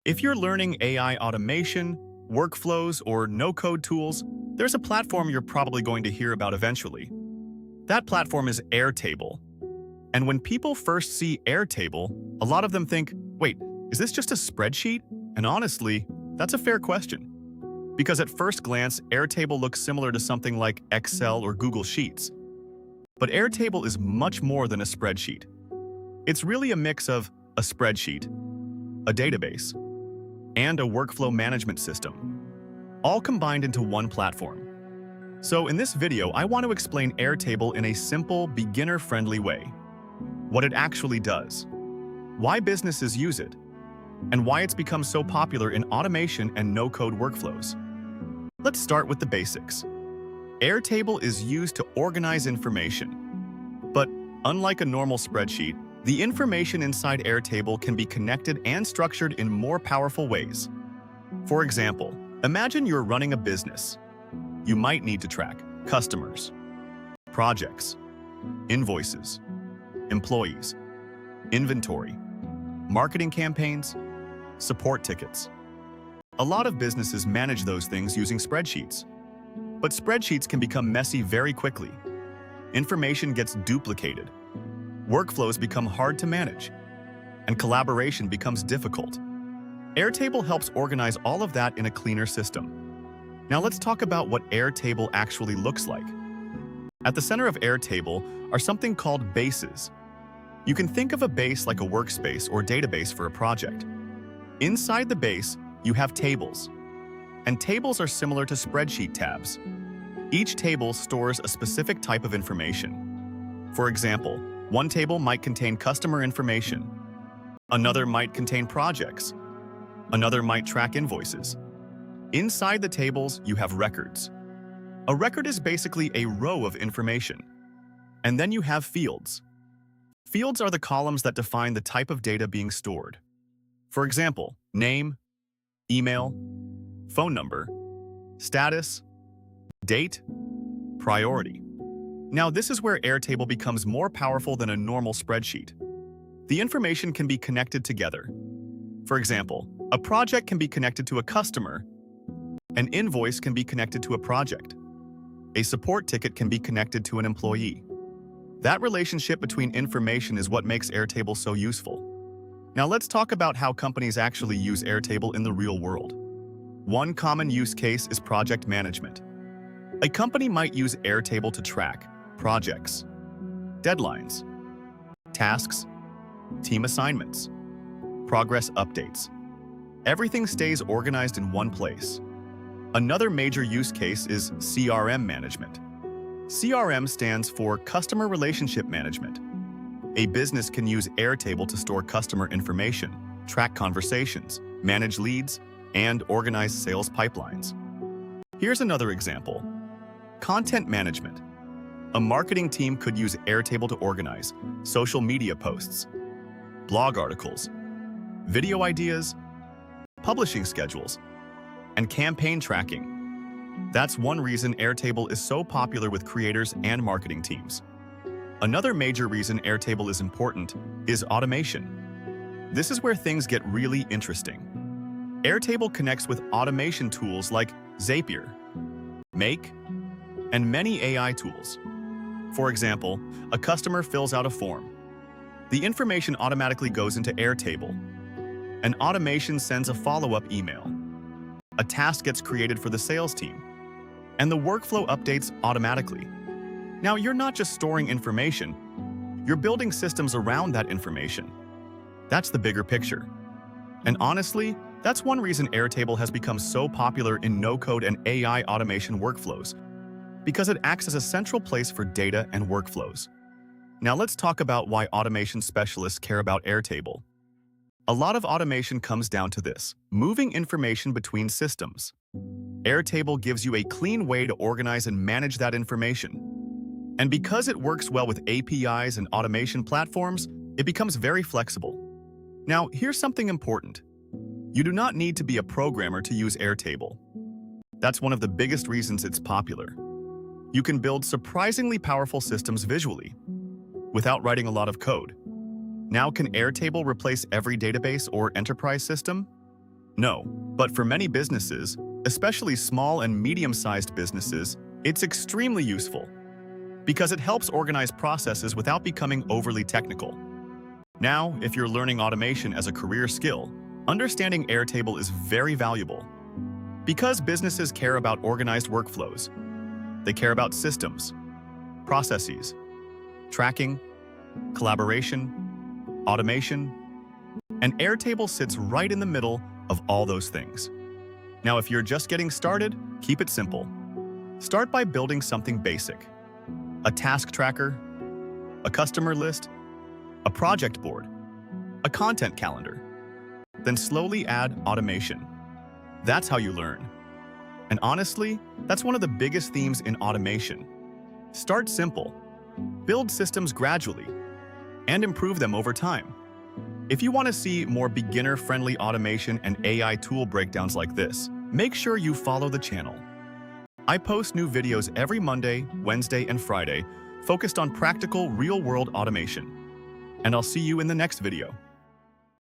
If you're learning AI automation, workflows, or no-code tools, there's a platform you're probably going to hear about eventually. That platform is Airtable. And when people first see Airtable, a lot of them think, wait, is this just a spreadsheet? And honestly, that's a fair question. Because at first glance, Airtable looks similar to something like Excel or Google Sheets. But Airtable is much more than a spreadsheet. It's really a mix of a spreadsheet, a database, and a workflow management system, all combined into one platform. So in this video, I want to explain Airtable in a simple, beginner-friendly way. What it actually does, why businesses use it, and why it's become so popular in automation and no-code workflows. Let's start with the basics. Airtable is used to organize information. But unlike a normal spreadsheet, the information inside Airtable can be connected and structured in more powerful ways. For example, imagine you're running a business. You might need to track customers, projects, invoices, employees, inventory, marketing campaigns, support tickets. A lot of businesses manage those things using spreadsheets. But spreadsheets can become messy very quickly. Information gets duplicated. Workflows become hard to manage, and collaboration becomes difficult. Airtable helps organize all of that in a cleaner system. Now let's talk about what Airtable actually looks like. At the center of Airtable are something called bases. You can think of a base like a workspace or database for a project. Inside the base, you have tables. And tables are similar to spreadsheet tabs. Each table stores a specific type of information. For example, one table might contain customer information. Another might contain projects. Another might track invoices. Inside the tables, you have records. A record is basically a row of information. And then you have fields. Fields are the columns that define the type of data being stored. For example, name, email, phone number, status, date, priority. Now, this is where Airtable becomes more powerful than a normal spreadsheet. The information can be connected together. For example, a project can be connected to a customer. An invoice can be connected to a project. A support ticket can be connected to an employee. That relationship between information is what makes Airtable so useful. Now let's talk about how companies actually use Airtable in the real world. One common use case is project management. A company might use Airtable to track projects, deadlines, tasks, team assignments, progress updates. Everything stays organized in one place. Another major use case is CRM management. CRM stands for Customer Relationship Management. A business can use Airtable to store customer information, track conversations, manage leads, and organize sales pipelines. Here's another example. Content management. A marketing team could use Airtable to organize social media posts, blog articles, video ideas, publishing schedules, and campaign tracking. That's one reason Airtable is so popular with creators and marketing teams. Another major reason Airtable is important is automation. This is where things get really interesting. Airtable connects with automation tools like Zapier, Make, and many AI tools. For example, a customer fills out a form. The information automatically goes into Airtable. An automation sends a follow-up email. A task gets created for the sales team. And the workflow updates automatically. Now, you're not just storing information, you're building systems around that information. That's the bigger picture. And honestly, that's one reason Airtable has become so popular in no-code and AI automation workflows, because it acts as a central place for data and workflows. Now let's talk about why automation specialists care about Airtable. A lot of automation comes down to this: moving information between systems. Airtable gives you a clean way to organize and manage that information. And because it works well with APIs and automation platforms, it becomes very flexible. Now, here's something important. You do not need to be a programmer to use Airtable. That's one of the biggest reasons it's popular. You can build surprisingly powerful systems visually, without writing a lot of code. Now, can Airtable replace every database or enterprise system? No, but for many businesses, especially small and medium-sized businesses, it's extremely useful because it helps organize processes without becoming overly technical. Now, if you're learning automation as a career skill, understanding Airtable is very valuable. Because businesses care about organized workflows, they care about systems, processes, tracking, collaboration, automation, and Airtable sits right in the middle of all those things. Now, if you're just getting started, keep it simple. Start by building something basic: a task tracker, a customer list, a project board, a content calendar. Then slowly add automation. That's how you learn. And honestly, that's one of the biggest themes in automation. Start simple, build systems gradually, and improve them over time. If you want to see more beginner-friendly automation and AI tool breakdowns like this, make sure you follow the channel. I post new videos every Monday, Wednesday, and Friday focused on practical, real-world automation. And I'll see you in the next video.